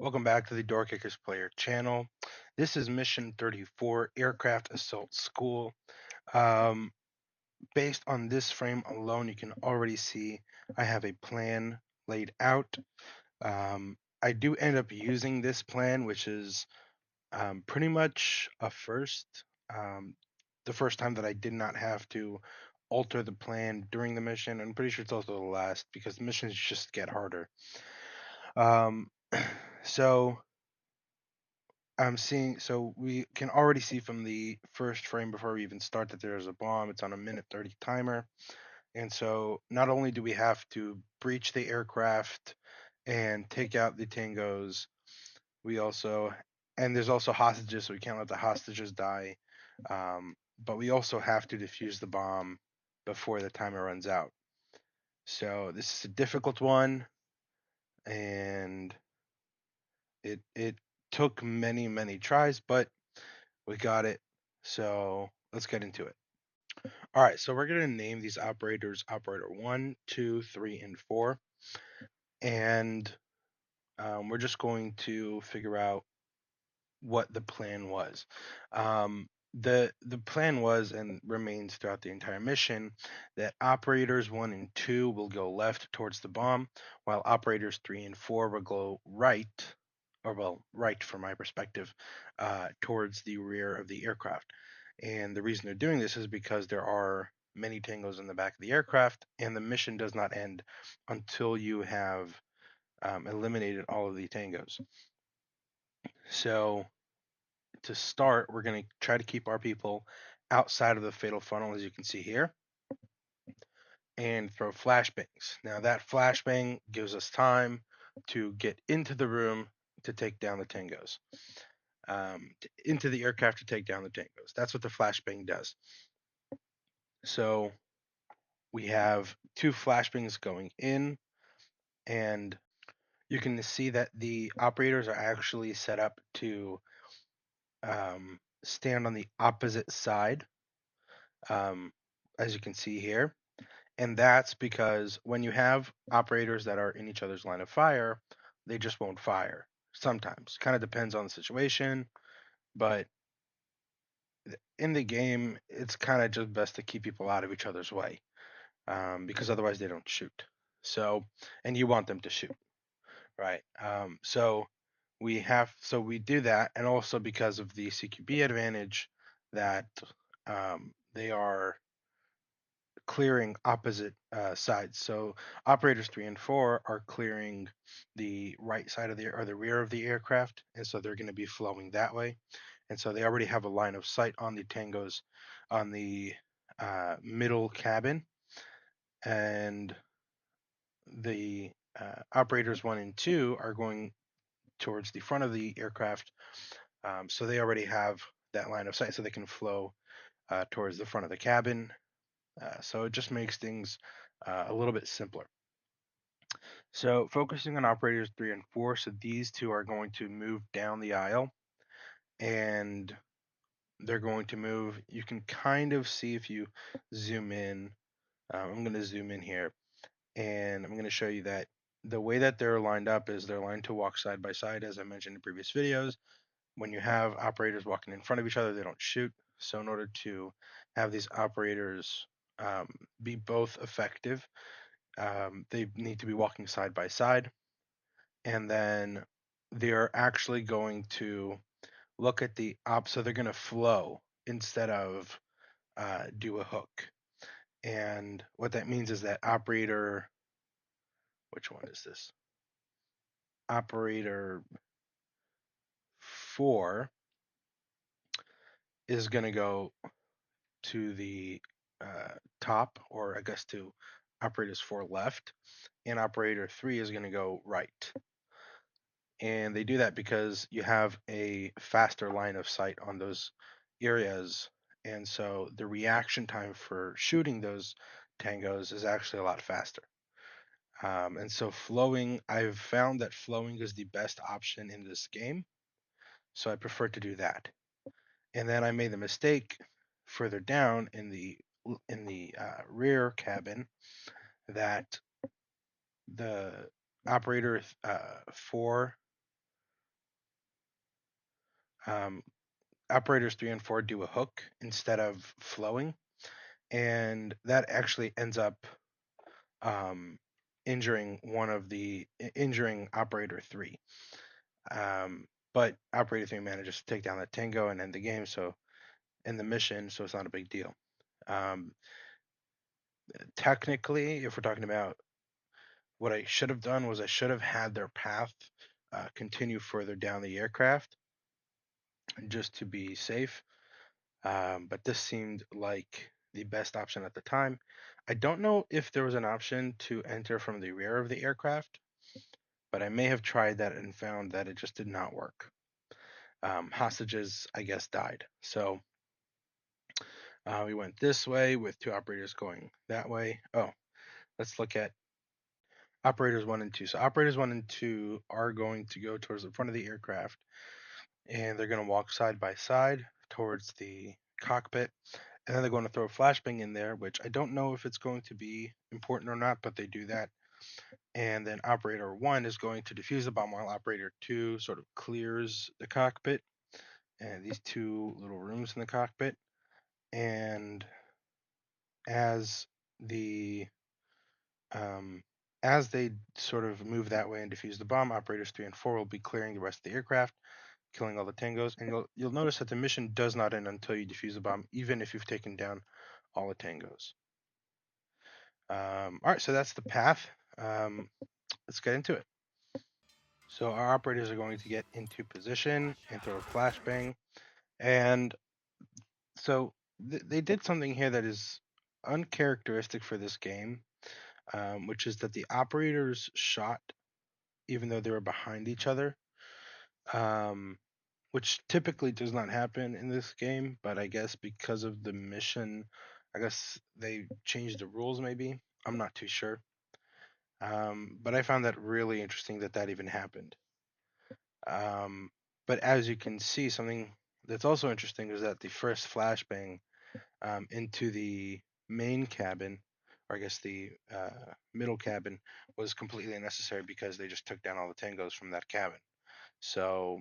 Welcome back to the Door Kickers Player channel. This is Mission 34 Aircraft Assault School. Um, Based on this frame alone, you can already see I have a plan laid out. I do end up using this plan, which is pretty much a first. Um, the first time that I did not have to alter the plan during the mission. I'm pretty sure it's also the last because the missions just get harder. Um, so so we can already see from the first frame before we even start that there's a bomb. It's on a minute 30 timer. And so not only do we have to breach the aircraft and take out the tangos, we also, and there's also hostages, so we can't let the hostages die. But we also have to defuse the bomb before the timer runs out. So this is a difficult one, and it took many tries, but we got it. So let's get into it. All right, so we're going to name these operators operator 1, 2, 3, and 4. And we're just going to figure out what the plan was. The plan was and remains throughout the entire mission that operators 1 and 2 will go left towards the bomb, while operators 3 and 4 will go right, or well, right from my perspective, towards the rear of the aircraft. And the reason they're doing this is because there are many tangos in the back of the aircraft, and the mission does not end until you have eliminated all of the tangos. So to start, we're going to try to keep our people outside of the fatal funnel, as you can see here, and throw flashbangs. Now that flashbang gives us time to get into the room to take down the tangos, into the aircraft to take down the tangos. That's what the flashbang does. So we have two flashbangs going in, and you can see that the operators are actually set up to stand on the opposite side, um, as you can see here. And that's because when you have operators that are in each other's line of fire, they just won't fire. Sometimes. Kind of depends on the situation, but in the game, it's kind of just best to keep people out of each other's way, because otherwise they don't shoot. So, and you want them to shoot, right? So we do that, and also because of the CQB advantage that they are clearing opposite sides. So operators 3 and 4 are clearing the right side of the or the rear of the aircraft, and so they're going to be flowing that way. And so they already have a line of sight on the tangos on the middle cabin, and the operators 1 and 2 are going towards the front of the aircraft. So they already have that line of sight, so they can flow towards the front of the cabin. So it just makes things a little bit simpler. So focusing on operators 3 and 4, so these two are going to move down the aisle, and they're going to move. You can kind of see if you zoom in. I'm going to zoom in here, and I'm going to show you that the way that they're lined up is they're lined to walk side by side, as I mentioned in previous videos. When you have operators walking in front of each other, they don't shoot. So in order to have these operators be both effective, they need to be walking side by side. And then they're actually going to look at the so they're going to flow instead of do a hook. And what that means is that operator, which one is this? Operator 4 is going to go to the top, or I guess to operators 4 left, and operator 3 is going to go right. And they do that because you have a faster line of sight on those areas, and so the reaction time for shooting those tangos is actually a lot faster. And so flowing, I've found that flowing is the best option in this game, so I prefer to do that. And then I made the mistake further down in the rear cabin that the operator 4 Um, operators 3 and 4 do a hook instead of flowing, and that actually ends up um, injuring operator 3. But operator 3 manages to take down the tango and end the game, so in the mission, so it's not a big deal. Um, technically, if we're talking about what I should have done, was I should have had their path continue further down the aircraft just to be safe. But this seemed like the best option at the time. I don't know if there was an option to enter from the rear of the aircraft, but I may have tried that and found that it just did not work. Hostages, I guess, died. So we went this way with 2 operators going that way. Oh, let's look at operators 1 and 2. So operators 1 and 2 are going to go towards the front of the aircraft, and they're going to walk side by side towards the cockpit. And then they're going to throw a flashbang in there, which I don't know if it's going to be important or not, but they do that. And then operator 1 is going to defuse the bomb while operator 2 sort of clears the cockpit and these 2 little rooms in the cockpit. And as the um, as they sort of move that way and defuse the bomb, operators 3 and 4 will be clearing the rest of the aircraft, killing all the tangos. And you'll notice that the mission does not end until you defuse the bomb, even if you've taken down all the tangos. All right, so that's the path. Let's get into it. So our operators are going to get into position and throw a flashbang. And so they did something here that is uncharacteristic for this game, which is that the operators shot even though they were behind each other, um, which typically does not happen in this game. But I guess because of the mission, I guess they changed the rules. Maybe I'm not too sure. But I found that really interesting that that even happened. Um, but as you can see, something that's also interesting is that the first flashbang into the main cabin, or I guess the middle cabin, was completely unnecessary because they just took down all the tangos from that cabin. So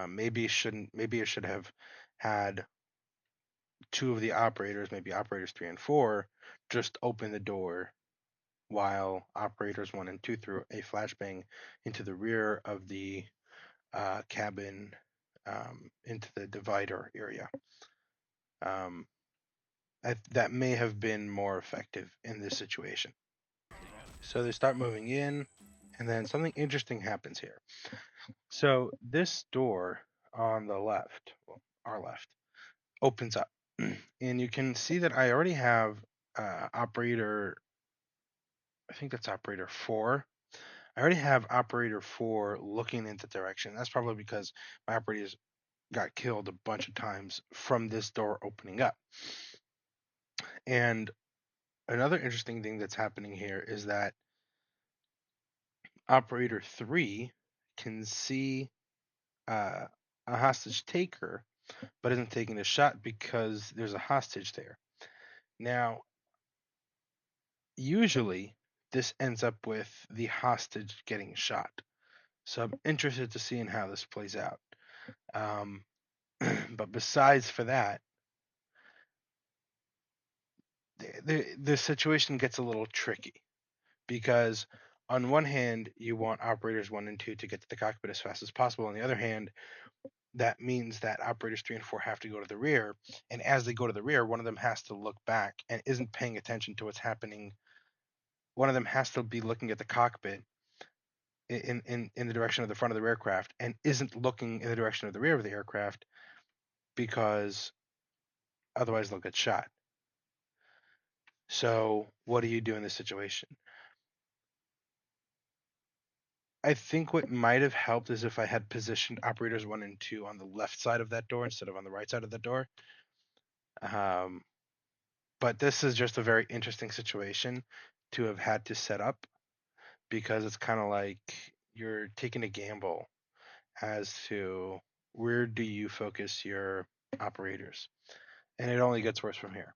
maybe it should have had 2 of the operators, maybe operators 3 and 4, just open the door while operators 1 and 2 threw a flashbang into the rear of the cabin, into the divider area. Um, that may have been more effective in this situation. So they start moving in, and then something interesting happens here. So this door on the left, well, our left, opens up, and you can see that I already have operator. I think that's operator 4. I already have operator 4 looking in the direction. That's probably because my operators got killed a bunch of times from this door opening up. And another interesting thing that's happening here is that operator 3 can see uh, a hostage taker, but isn't taking a shot because there's a hostage there. Now, usually this ends up with the hostage getting shot. So I'm interested to see in how this plays out. Um, but besides for that, the situation gets a little tricky because on one hand, you want operators 1 and 2 to get to the cockpit as fast as possible. On the other hand, that means that operators 3 and 4 have to go to the rear. And as they go to the rear, one of them has to look back and isn't paying attention to what's happening. One of them has to be looking at the cockpit in the direction of the front of the aircraft and isn't looking in the direction of the rear of the aircraft because otherwise they'll get shot. So what do you do in this situation? I think what might have helped is if I had positioned operators 1 and 2 on the left side of that door instead of on the right side of the door. Um, but this is just a very interesting situation to have had to set up because it's kind of like you're taking a gamble as to where do you focus your operators, and it only gets worse from here.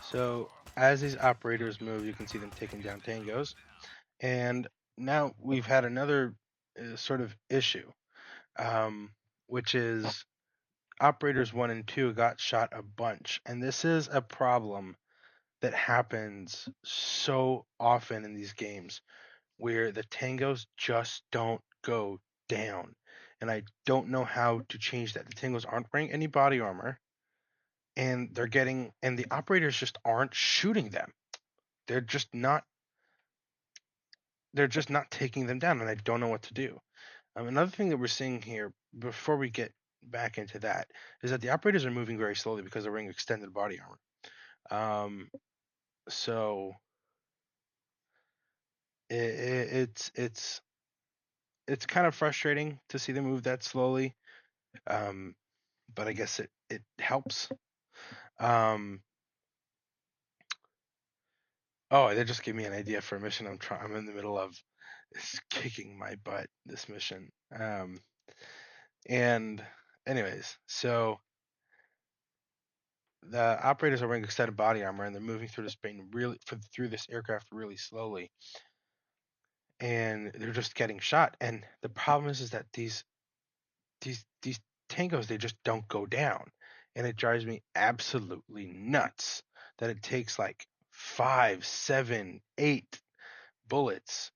So as these operators move, you can see them taking down tangos, and now we've had another sort of issue. Um, which is operators 1 and 2 got shot a bunch. And this is a problem that happens so often in these games where the tangos just don't go down. And I don't know how to change that. The tangos aren't wearing any body armor, and the operators just aren't shooting them. They're just not taking them down, and I don't know what to do. Another thing that we're seeing here, before we get back into that, is that the operators are moving very slowly because they're wearing extended body armor. So it's kind of frustrating to see them move that slowly. But I guess it helps. Um, oh, that just gave me an idea for a mission I'm in the middle of. It's kicking my butt, this mission. And anyways, so the operators are wearing extended body armor and they're moving through this plane through this aircraft really slowly, and they're just getting shot. And the problem is that these tangos, they just don't go down, and it drives me absolutely nuts that it takes like 5, 7, 8 bullets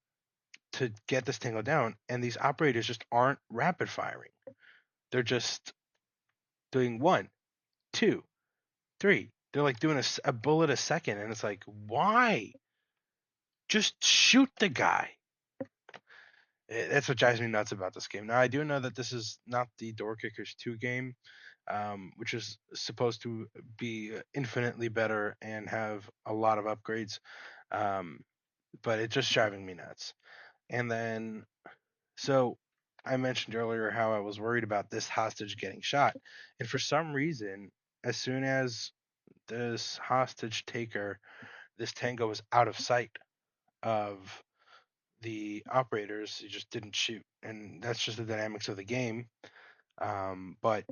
to get this tango down, and these operators just aren't rapid firing. They're just doing 1, 2, 3. They're like doing a bullet a second, and it's like, why? Just shoot the guy. That's what drives me nuts about this game. Now, I do know that this is not the Door Kickers 2 game, which is supposed to be infinitely better and have a lot of upgrades, but it's just driving me nuts. And then, so I mentioned earlier how I was worried about this hostage getting shot, and for some reason, as soon as this hostage taker, this tango, was out of sight of the operators, he just didn't shoot, and that's just the dynamics of the game. But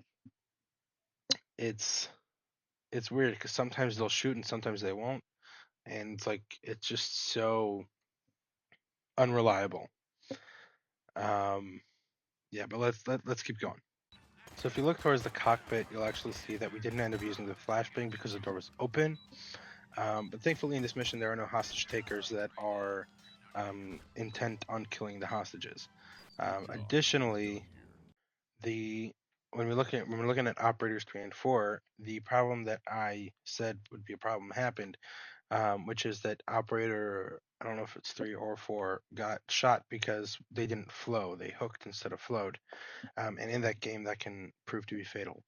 it's weird because sometimes they'll shoot and sometimes they won't, and it's like it's just so unreliable. Yeah, but let's keep going. So if you look towards the cockpit, you'll actually see that we didn't end up using the flashbang because the door was open. But thankfully, in this mission, there are no hostage takers that are intent on killing the hostages. Additionally, the when we're looking at operators 3 and 4, the problem that I said would be a problem happened, which is that operator, I don't know if it's 3 or 4, got shot because they didn't flow. They hooked instead of flowed. And in that game, that can prove to be fatal.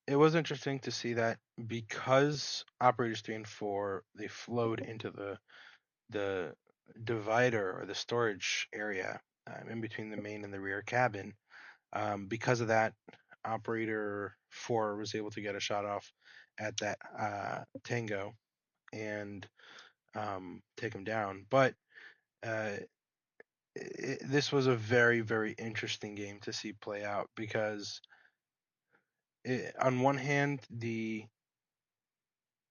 It was interesting to see that because operators 3 and 4, they flowed into the divider or the storage area in between the main and the rear cabin. Because of that, operator 4 was able to get a shot off at that tango and take him down. But uh, this was a very, very interesting game to see play out because on one hand,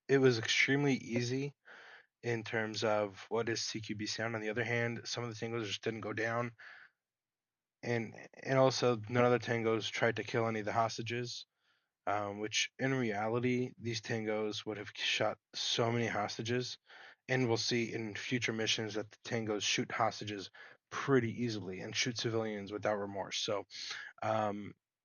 it was extremely easy in terms of what is CQB sound. On the other hand, some of the tangos just didn't go down, and also none of the tangos tried to kill any of the hostages. Which in reality, these tangos would have shot so many hostages, and we'll see in future missions that the tangos shoot hostages pretty easily and shoot civilians without remorse. So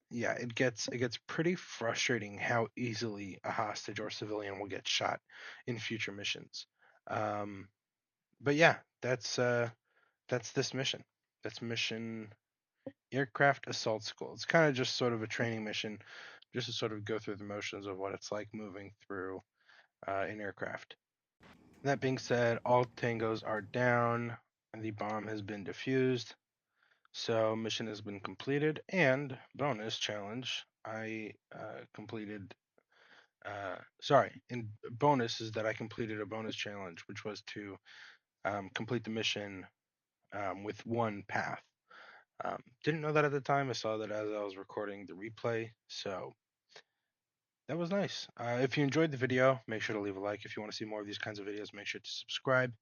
yeah, it gets pretty frustrating how easily a hostage or civilian will get shot in future missions. Um, but yeah, that's this mission. That's mission Aircraft Assault School. It's kind of just sort of a training mission, just to sort of go through the motions of what it's like moving through an aircraft. That being said, all tangos are down, and the bomb has been defused. So mission has been completed, and bonus challenge. I completed. Sorry, in bonus is that I completed a bonus challenge, which was to complete the mission with 1 path. Didn't know that at the time. I saw that as I was recording the replay, so that was nice. If you enjoyed the video, make sure to leave a like. If you want to see more of these kinds of videos, make sure to subscribe.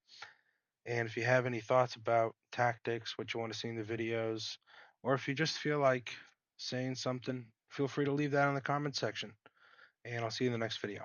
And if you have any thoughts about tactics, what you want to see in the videos, or if you just feel like saying something, feel free to leave that in the comment section. And I'll see you in the next video.